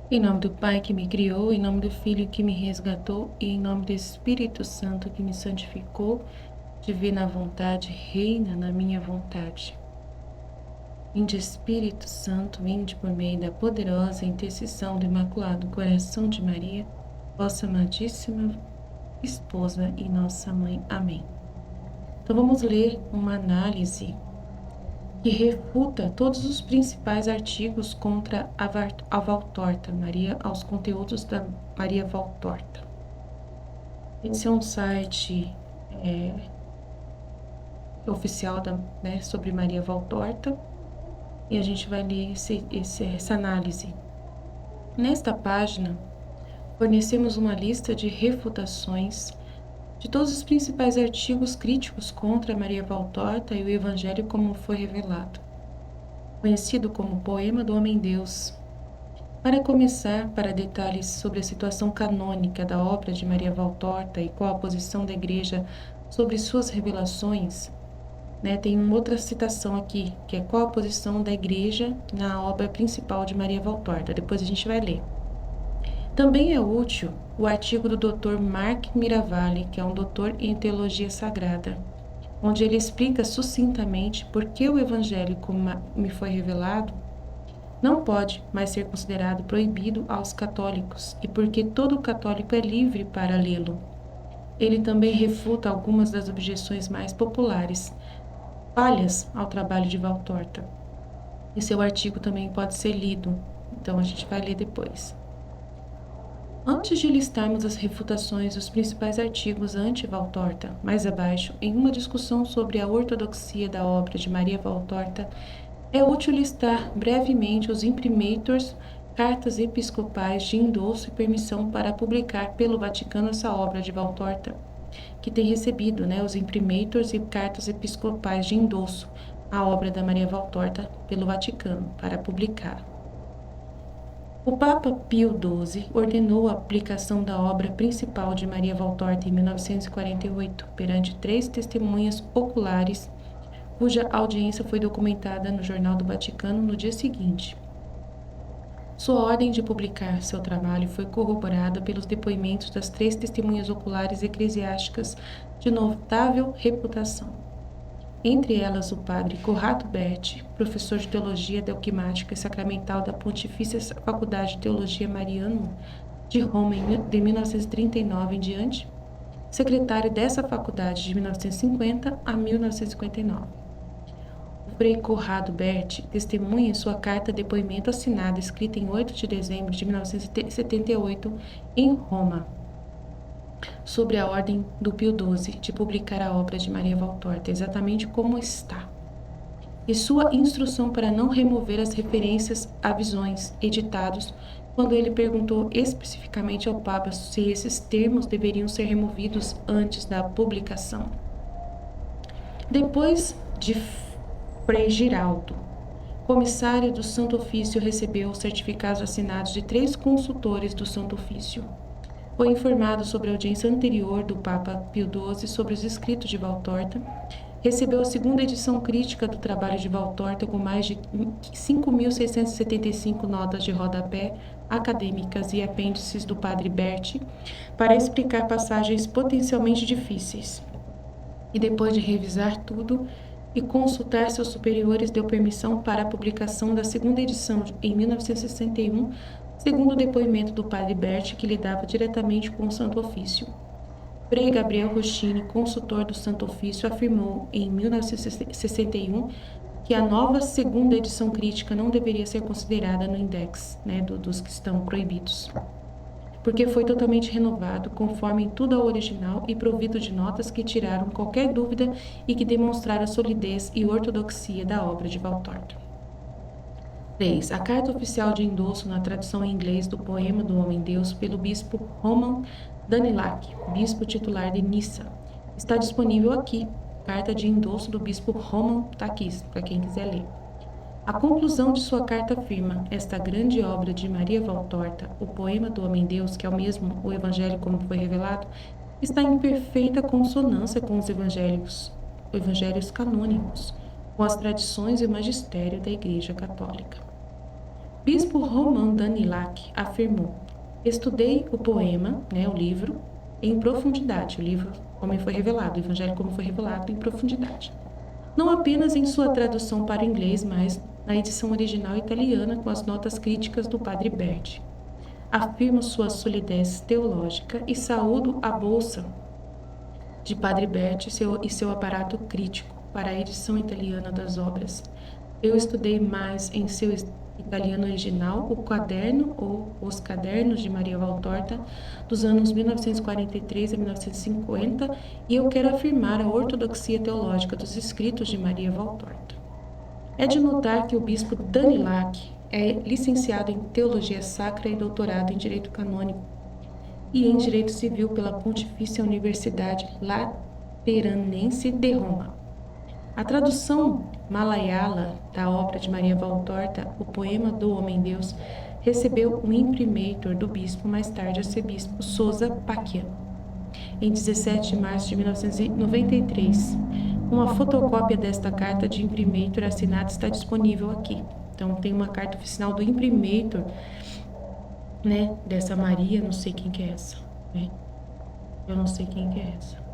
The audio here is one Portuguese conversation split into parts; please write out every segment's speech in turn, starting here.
Em nome do Pai que me criou, em nome do Filho que me resgatou, e em nome do Espírito Santo que me santificou, divina vontade, reina na minha vontade. Vinde Espírito Santo, vinde por meio da poderosa intercessão do Imaculado Coração de Maria, vossa amadíssima esposa e nossa mãe. Amém. Então vamos ler uma análise que refuta todos os principais artigos contra a Valtorta, Maria, aos conteúdos da Maria Valtorta. Esse é um site oficial sobre Maria Valtorta e a gente vai ler essa análise. Nesta página, fornecemos uma lista de refutações de todos os principais artigos críticos contra Maria Valtorta e o Evangelho como foi revelado, conhecido como Poema do Homem-Deus. Para começar, para detalhes sobre a situação canônica da obra de Maria Valtorta e qual a posição da Igreja sobre suas revelações, tem uma outra citação aqui, que é qual a posição da Igreja na obra principal de Maria Valtorta. Depois a gente vai ler. Também é útil o artigo do Dr. Mark Miravalle, que é um doutor em teologia sagrada, onde ele explica sucintamente por que o Evangelho, como me foi revelado, não pode mais ser considerado proibido aos católicos e porque todo católico é livre para lê-lo. Ele também refuta algumas das objeções mais populares, falhas ao trabalho de Valtorta. E seu artigo também pode ser lido, então a gente vai ler depois. Antes de listarmos as refutações dos principais artigos anti-Valtorta, mais abaixo, em uma discussão sobre a ortodoxia da obra de Maria Valtorta, é útil listar brevemente os imprimators, cartas episcopais de endosso e permissão para publicar pelo Vaticano essa obra de Valtorta, que tem recebido os imprimators e cartas episcopais de endosso à obra da Maria Valtorta pelo Vaticano para publicar. O Papa Pio XII ordenou a publicação da obra principal de Maria Valtorta em 1948 perante 3 testemunhas oculares, cuja audiência foi documentada no Jornal do Vaticano no dia seguinte. Sua ordem de publicar seu trabalho foi corroborada pelos depoimentos das 3 testemunhas oculares eclesiásticas de notável reputação. Entre elas, o padre Corrado Berti, professor de Teologia Dogmática e Sacramental da Pontifícia Faculdade de Teologia Mariano de Roma de 1939 em diante, secretário dessa faculdade de 1950 a 1959. O Frei Corrado Berti testemunha em sua carta depoimento assinada, escrita em 8 de dezembro de 1978, em Roma, sobre a ordem do Pio XII de publicar a obra de Maria Valtorta, exatamente como está, e sua instrução para não remover as referências a visões editados, quando ele perguntou especificamente ao Papa se esses termos deveriam ser removidos antes da publicação. Depois de Frei Giraldo, comissário do Santo Ofício, recebeu os certificados assinados de 3 consultores do Santo Ofício. Foi informado sobre a audiência anterior do Papa Pio XII sobre os escritos de Valtorta, recebeu a segunda edição crítica do trabalho de Valtorta com mais de 5.675 notas de rodapé acadêmicas e apêndices do padre Berti para explicar passagens potencialmente difíceis. E depois de revisar tudo e consultar seus superiores, deu permissão para a publicação da segunda edição em 1961, segundo o depoimento do padre Berti, que lidava diretamente com o Santo Ofício. Frei Gabriel Rochini, consultor do Santo Ofício, afirmou em 1961 que a nova segunda edição crítica não deveria ser considerada no index dos que estão proibidos, porque foi totalmente renovado, conforme em tudo ao original e provido de notas que tiraram qualquer dúvida e que demonstraram a solidez e ortodoxia da obra de Valtorta. 3. A carta oficial de endosso na tradução em inglês do Poema do Homem-Deus pelo bispo Roman Danilac, bispo titular de Nissa. Está disponível aqui. Carta de endosso do bispo Roman está aqui, para quem quiser ler. A conclusão de sua carta afirma: esta grande obra de Maria Valtorta, o Poema do Homem-Deus, que é o mesmo o Evangelho como foi revelado, está em perfeita consonância com os evangelhos canônicos, com as tradições e o magistério da Igreja Católica. Bispo Roman Danilac afirmou: estudei o poema, o livro, em profundidade. O livro, como foi revelado, o Evangelho como foi revelado em profundidade. Não apenas em sua tradução para o inglês, mas na edição original italiana com as notas críticas do Padre Berti. Afirmo sua solidez teológica e saúdo a bolsa de Padre Berti e seu aparato crítico para a edição italiana das obras. Eu estudei mais em seu italiano original o caderno ou os cadernos de Maria Valtorta dos anos 1943 a 1950 e eu quero afirmar a ortodoxia teológica dos escritos de Maria Valtorta. É de notar que o bispo Danilac é licenciado em Teologia Sacra e doutorado em Direito Canônico e em Direito Civil pela Pontifícia Universidade Lateranense de Roma. A tradução malayala da obra de Maria Valtorta, o poema do Homem-Deus, recebeu um imprimatur do bispo, mais tarde arcebispo Souza Paquia, em 17 de março de 1993. Uma fotocópia desta carta de imprimatur assinada está disponível aqui. Então, tem uma carta oficial do imprimatur, dessa Maria, não sei quem que é essa, Eu não sei quem que é essa.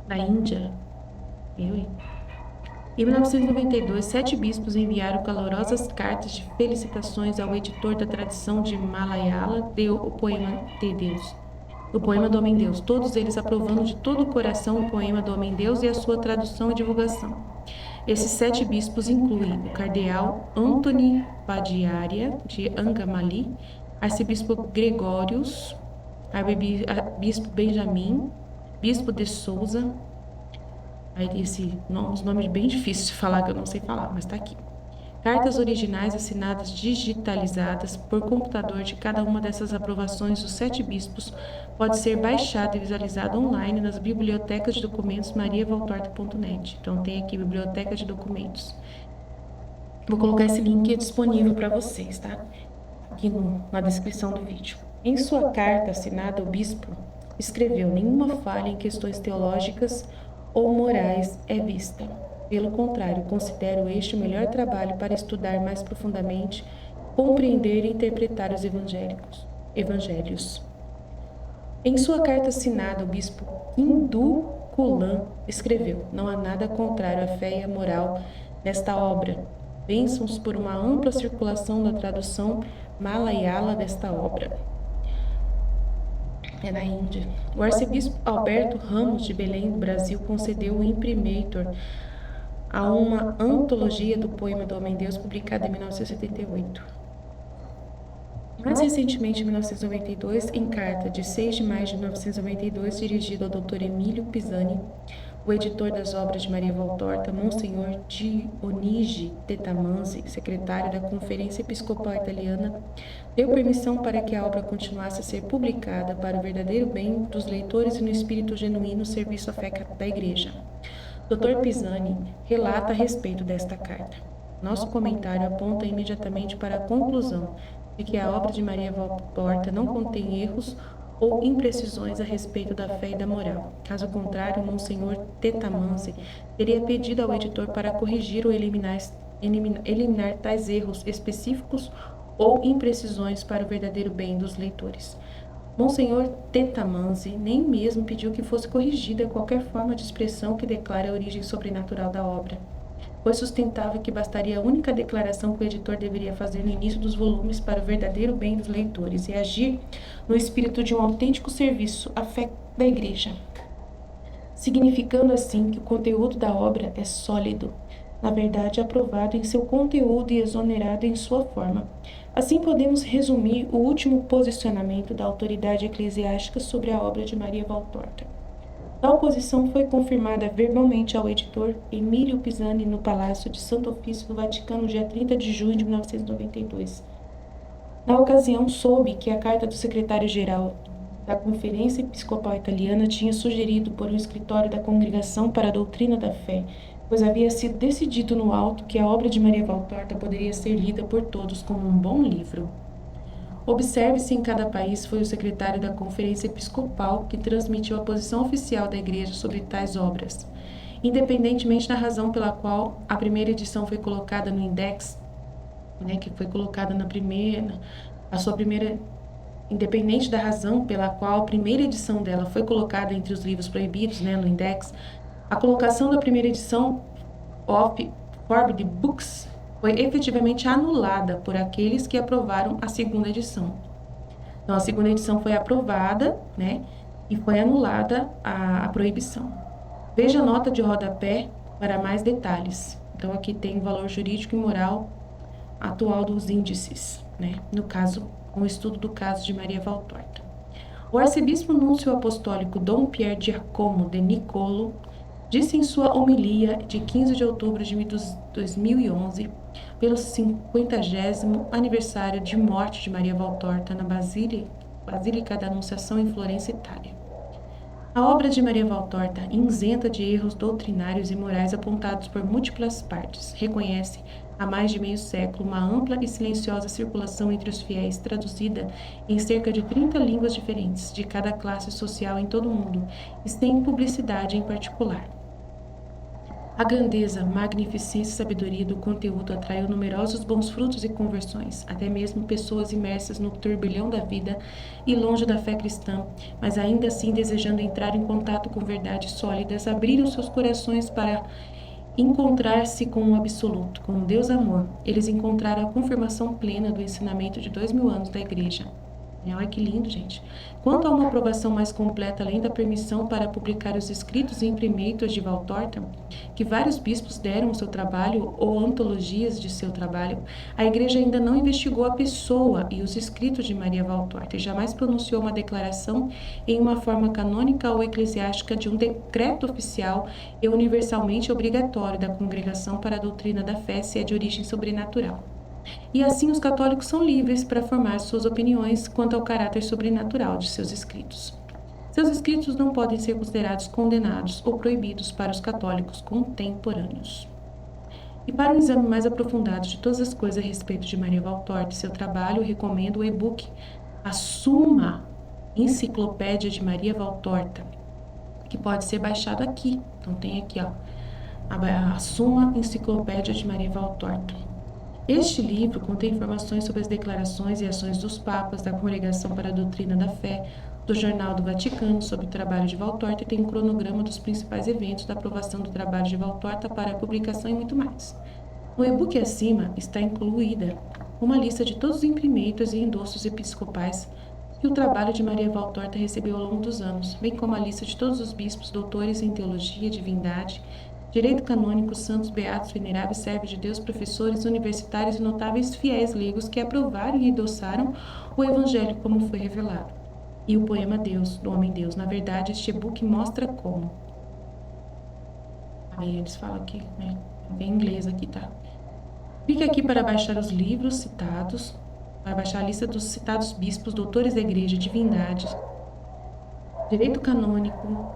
Da Índia. Em 1992, 7 bispos enviaram calorosas cartas de felicitações ao editor da tradição de Malayala o poema de Deus, o poema do Homem-Deus, todos eles aprovando de todo o coração o poema do Homem-Deus e a sua tradução e divulgação. Esses 7 bispos incluem o cardeal Anthony Padiária, de Angamali, arcebispo Gregórios, bispo Benjamin, bispo de Souza. Aí os nomes bem difíceis de falar, que eu não sei falar, mas tá aqui. Cartas originais assinadas digitalizadas por computador de cada uma dessas aprovações dos 7 bispos pode ser baixada e visualizada online nas bibliotecas de documentos mariavaltorta.net. Então tem aqui biblioteca de documentos. Vou colocar esse link disponível para vocês, tá? Aqui na descrição do vídeo. Em sua carta assinada, o bispo escreveu: nenhuma falha em questões teológicas ou morais é vista. Pelo contrário, considero este o melhor trabalho para estudar mais profundamente, compreender e interpretar os evangelhos. Em sua carta assinada, o bispo Hindu Kulan escreveu: não há nada contrário à fé e à moral nesta obra. Bênçãos por uma ampla circulação da tradução malayala desta obra. É na Índia. O arcebispo Alberto Ramos de Belém, do Brasil, concedeu o imprimatur a uma antologia do poema do Homem-Deus, publicada em 1978. Mais recentemente, em 1992, em carta de 6 de maio de 1992, dirigida ao Dr. Emílio Pisani, o editor das obras de Maria Valtorta, Monsenhor Dionigi Tettamanzi, secretário da Conferência Episcopal Italiana, deu permissão para que a obra continuasse a ser publicada para o verdadeiro bem dos leitores e no espírito genuíno serviço à fé da Igreja. Dr. Pisani relata a respeito desta carta. Nosso comentário aponta imediatamente para a conclusão de que a obra de Maria Valtorta não contém erros ou imprecisões a respeito da fé e da moral. Caso contrário, Monsenhor Tettamanzi teria pedido ao editor para corrigir ou eliminar tais erros específicos ou imprecisões para o verdadeiro bem dos leitores. Monsenhor Tettamanzi nem mesmo pediu que fosse corrigida qualquer forma de expressão que declare a origem sobrenatural da obra, pois sustentava que bastaria a única declaração que o editor deveria fazer no início dos volumes para o verdadeiro bem dos leitores e agir no espírito de um autêntico serviço à fé da Igreja, significando assim que o conteúdo da obra é sólido, na verdade aprovado em seu conteúdo e exonerado em sua forma. Assim podemos resumir o último posicionamento da autoridade eclesiástica sobre a obra de Maria Valtorta. Tal posição foi confirmada verbalmente ao editor Emílio Pisani no Palácio de Santo Ofício do Vaticano, dia 30 de junho de 1992. Na ocasião, soube que a carta do secretário-geral da Conferência Episcopal Italiana tinha sugerido por um escritório da Congregação para a Doutrina da Fé, pois havia sido decidido no alto que a obra de Maria Valtorta poderia ser lida por todos como um bom livro. Observe-se em cada país foi o secretário da Conferência Episcopal que transmitiu a posição oficial da Igreja sobre tais obras. independentemente da razão pela qual a primeira edição foi colocada no index, né, que foi colocada na primeira, a sua primeira, independente da razão pela qual a primeira edição dela foi colocada entre os livros proibidos, né, no index, a colocação da primeira edição of Forbidden Books foi efetivamente anulada por aqueles que aprovaram a segunda edição. Então, a segunda edição foi aprovada, né, e foi anulada a proibição. Veja a nota de rodapé para mais detalhes. Então, aqui tem o valor jurídico e moral atual dos índices, né? No caso, um estudo do caso de Maria Valtorta. O arcebispo núncio apostólico Dom Pierre Giacomo de Nicolo disse em sua homilia de 15 de outubro de 2011, pelo 50º aniversário de morte de Maria Valtorta na Basílica da Anunciação em Florença, Itália. A obra de Maria Valtorta, isenta de erros doutrinários e morais apontados por múltiplas partes, reconhece há mais de meio século uma ampla e silenciosa circulação entre os fiéis, traduzida em cerca de 30 línguas diferentes, de cada classe social em todo o mundo, e sem publicidade em particular. A grandeza, magnificência e sabedoria do conteúdo atraiu numerosos bons frutos e conversões, até mesmo pessoas imersas no turbilhão da vida e longe da fé cristã, mas ainda assim desejando entrar em contato com verdades sólidas, abriram seus corações para encontrar-se com o absoluto, com o Deus amor. Eles encontraram a confirmação plena do ensinamento de 2000 anos da Igreja. Olha que lindo, gente. Quanto a uma aprovação mais completa, além da permissão para publicar os escritos e imprimentos de Valtorta, que vários bispos deram ao seu trabalho ou antologias de seu trabalho, a Igreja ainda não investigou a pessoa e os escritos de Maria Valtorta e jamais pronunciou uma declaração em uma forma canônica ou eclesiástica de um decreto oficial e universalmente obrigatório da Congregação para a Doutrina da Fé se é de origem sobrenatural. E assim os católicos são livres para formar suas opiniões quanto ao caráter sobrenatural de seus escritos. Seus escritos não podem ser considerados condenados ou proibidos para os católicos contemporâneos. E para um exame mais aprofundado de todas as coisas a respeito de Maria Valtorta e seu trabalho, eu recomendo o e-book A Suma Enciclopédia de Maria Valtorta, que pode ser baixado aqui. Então tem aqui, ó, a Suma Enciclopédia de Maria Valtorta. Este livro contém informações sobre as declarações e ações dos papas, da Congregação para a Doutrina da Fé, do Jornal do Vaticano sobre o trabalho de Valtorta e tem um cronograma dos principais eventos da aprovação do trabalho de Valtorta para a publicação e muito mais. No e-book acima está incluída uma lista de todos os imprimentos e endossos episcopais que o trabalho de Maria Valtorta recebeu ao longo dos anos, bem como a lista de todos os bispos, doutores em teologia, divindade, direito canônico, santos, beatos, veneráveis, servos de Deus, professores, universitários e notáveis fiéis leigos que aprovaram e endossaram o Evangelho como foi revelado. E o poema Deus, do Homem Deus. Na verdade, este e-book mostra como. Aí eles falam aqui, né? Em inglês aqui, tá? Clique aqui para baixar os livros citados, para baixar a lista dos citados bispos, doutores da igreja, divindades, direito canônico,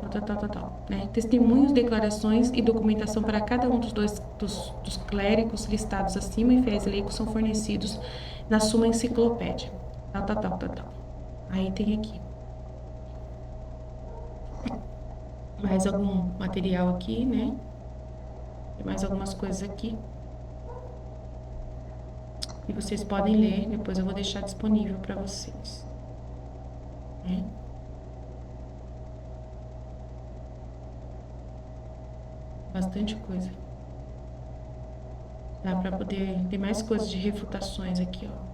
né? Testemunhos, declarações e documentação para cada um dos clérigos listados acima e fiéis leigos são fornecidos na suma enciclopédia. Aí tem aqui. Mais algum material aqui, né? Tem mais algumas coisas aqui. E vocês podem ler, depois eu vou deixar disponível para vocês. Né? Bastante coisa. Dá para poder ter mais coisas de refutações aqui, ó.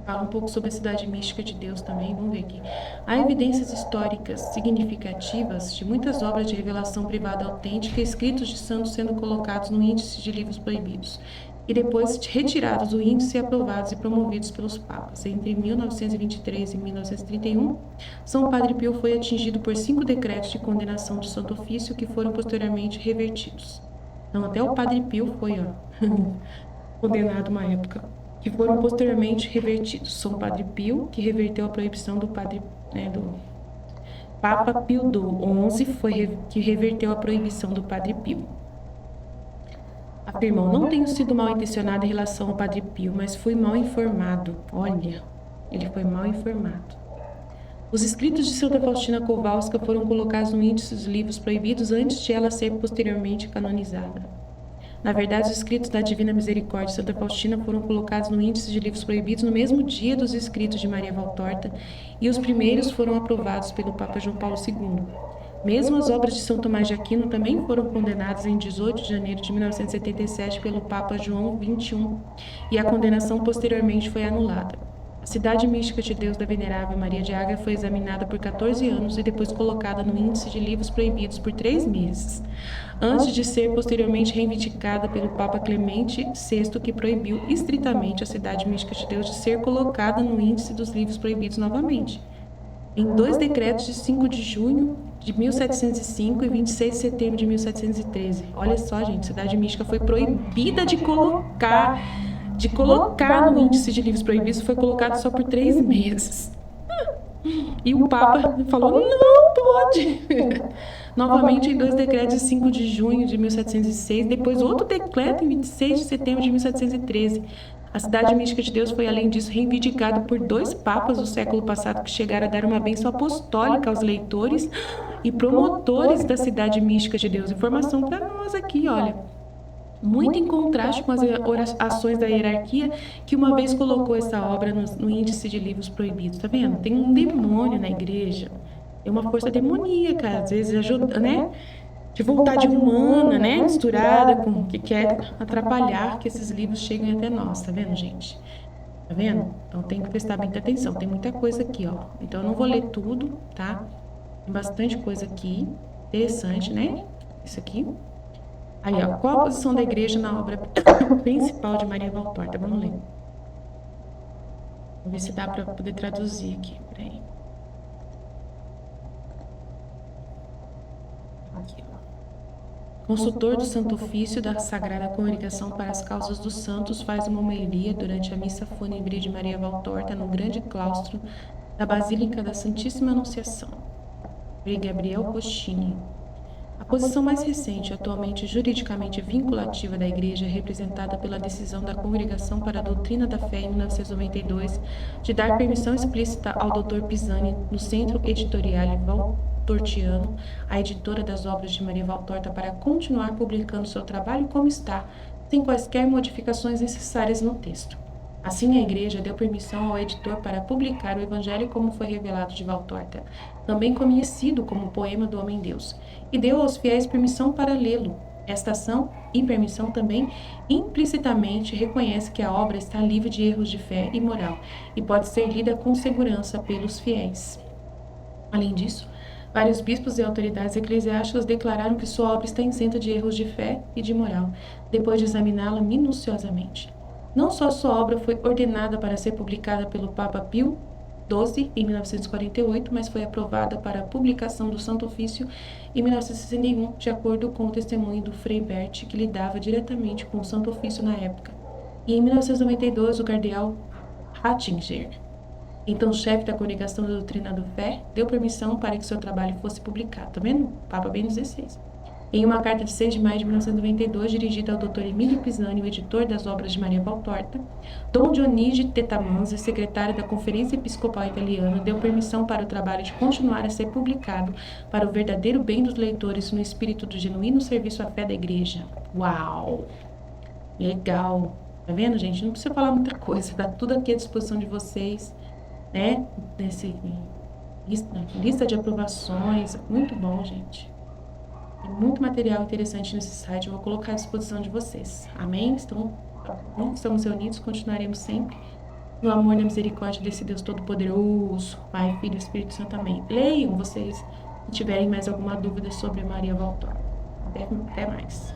Fala um pouco sobre a cidade mística de Deus também, vamos ver aqui. Há evidências históricas significativas de muitas obras de revelação privada autêntica e escritos de santos sendo colocados no índice de livros proibidos e depois retirados do índice e aprovados e promovidos pelos papas. Entre 1923 e 1931, São Padre Pio foi atingido por 5 decretos de condenação do Santo Ofício que foram posteriormente revertidos. Então, até o Padre Pio foi, ó, condenado uma época, que foram posteriormente revertidos. São Padre Pio, que reverteu a proibição do Padre, né, do Papa Pio XI, que reverteu a proibição do Padre Pio. Afirmou: não tenho sido mal intencionado em relação ao Padre Pio, mas fui mal informado. Olha, ele foi mal informado. Os escritos de Santa Faustina Kowalska foram colocados no índice dos livros proibidos antes de ela ser posteriormente canonizada. Na verdade, os escritos da Divina Misericórdia de Santa Faustina foram colocados no índice de livros proibidos no mesmo dia dos escritos de Maria Valtorta, e os primeiros foram aprovados pelo Papa João Paulo II. Mesmo as obras de São Tomás de Aquino também foram condenadas em 18 de janeiro de 1977 pelo Papa João XXI, e a condenação posteriormente foi anulada. A cidade mística de Deus da Venerável Maria de Águeda foi examinada por 14 anos e depois colocada no índice de livros proibidos por 3 meses, antes de ser posteriormente reivindicada pelo Papa Clemente VI, que proibiu estritamente a cidade mística de Deus de ser colocada no índice dos livros proibidos novamente, em 2 decretos de 5 de junho de 1705 e 26 de setembro de 1713. Olha só, gente, a cidade mística foi proibida de colocar no índice de livros proibidos, foi colocado só por 3 meses. E o Papa falou, não pode. Novamente, em 2 decretos de 5 de junho de 1706, depois outro decreto em 26 de setembro de 1713. A cidade mística de Deus foi, além disso, reivindicada por 2 papas do século passado que chegaram a dar uma bênção apostólica aos leitores e promotores da cidade mística de Deus. Informação para nós aqui, olha. Muito em contraste com as ações da hierarquia, que uma vez colocou essa obra no índice de livros proibidos. Tá vendo? Tem um demônio na igreja. É uma força demoníaca, às vezes ajuda, né? De vontade humana, né? Misturada com que quer atrapalhar que esses livros cheguem até nós. Tá vendo, gente? Tá vendo? Então tem que prestar muita atenção. Tem muita coisa aqui, ó. Então eu não vou ler tudo, tá? Tem bastante coisa aqui. Interessante, né? Isso aqui. Aí, ó, qual a posição da igreja na obra principal de Maria Valtorta? Vamos ler. Vamos ver se dá para poder traduzir aqui. Peraí. Aqui, ó. Consultor do Santo Ofício da Sagrada Congregação para as Causas dos Santos faz uma homilia durante a missa fúnebre de Maria Valtorta no grande claustro da Basílica da Santíssima Anunciação. Frei Gabriel Costini. A posição mais recente, atualmente juridicamente vinculativa da Igreja, é representada pela decisão da Congregação para a Doutrina da Fé em 1992 de dar permissão explícita ao Dr. Pisani, no Centro Editoriale Valtortiano, a editora das obras de Maria Valtorta, para continuar publicando seu trabalho como está, sem quaisquer modificações necessárias no texto. Assim, a Igreja deu permissão ao editor para publicar o Evangelho como foi revelado de Valtorta, também conhecido como Poema do Homem-Deus, e deu aos fiéis permissão para lê-lo. Esta ação e permissão também implicitamente reconhece que a obra está livre de erros de fé e moral e pode ser lida com segurança pelos fiéis. Além disso, vários bispos e autoridades eclesiásticas declararam que sua obra está isenta de erros de fé e de moral, depois de examiná-la minuciosamente. Não só sua obra foi ordenada para ser publicada pelo Papa Pio XII em 1948, mas foi aprovada para a publicação do Santo Ofício em 1961, de acordo com o testemunho do Frei Bert, que lidava diretamente com o Santo Ofício na época. E em 1992, o cardeal Ratzinger, então chefe da Congregação da Doutrina da Fé, deu permissão para que seu trabalho fosse publicado. Tá vendo? Papa Bento XVI. Em uma carta de 6 de maio de 1992, dirigida ao Dr. Emílio Pisani, o editor das obras de Maria Valtorta, Dom Dionísio Tettamanzi, secretário da Conferência Episcopal Italiana, deu permissão para o trabalho de continuar a ser publicado para o verdadeiro bem dos leitores no espírito do genuíno serviço à fé da Igreja. Uau! Legal! Tá vendo, gente? Não precisa falar muita coisa, tá tudo aqui à disposição de vocês, né? Nesse lista de aprovações. Muito bom, gente. Tem muito material interessante nesse site, eu vou colocar à disposição de vocês. Amém? Estamos reunidos, continuaremos sempre no amor e na misericórdia desse Deus Todo-Poderoso, Pai, Filho e Espírito Santo. Amém. Leiam vocês, se tiverem mais alguma dúvida sobre Maria Valtorta. Até mais.